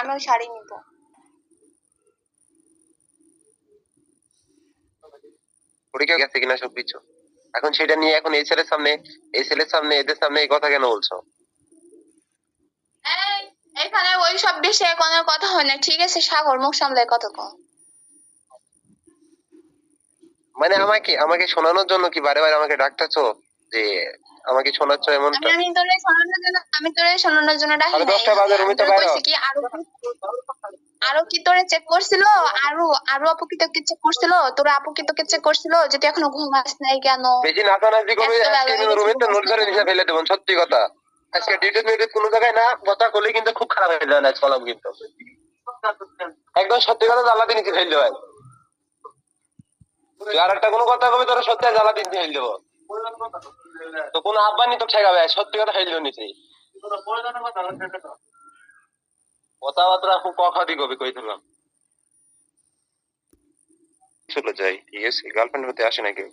আমিও শাড়ি নিব। পরীক্ষা গেছে কিনা সব কিছু, এখন সেটা নিয়ে এখন এই ছেলের সামনে এদের সামনে এই কথা কেন বলছো? এখানে ওই সব বিষয়ে কোনো কথা হয় না, ঠিক আছে? সাগর, মুখ সামলায় কথা কও। মানে আমাকে শোনানোর জন্য কি বারে বারে আমাকে ডাকতেছো যে আমাকে শোনাচ্ছ এমনটা? আমি তোরে শোনানোর জন্য ডাকি নাই। 10টা বাজে রুমে তো বাইরে। কইছি কি আরো কি তোরে চেক করছিল? আরো আপু কি তোকে চেক করছিল? তোর আপু কি তোকে চেক করছিল যে তুই এখনো ঘুমাস নাই কেন? বেশি নাচানাচি করবি আজকে রুমে তো নোট করে নিয়ে ফেলে দেবো, সত্যি কথা। আজকে ডিটেল মিটেল কোনো জায়গায় না কথা বলে কিন্তু খুব খারাপ হয়ে যায় না কলম কিন্তু একদম সত্যি কথা জ্বালাতে নিচে ফেলতে হয়। তুই আর একটা কোনো কথা কবি তোরা সত্যি জ্বালাতে নিচে ফেল দেবো, তো কোনো আব্বানি তো ঠেকাবে, সত্যি কথা ফেল দেবো নিচে। কথাবার্তা খুব কখাদি কবি কই দিলাম চলে যাই, ঠিক আছে? গার্লফ্রেন্ড হতে আসে না কেউ।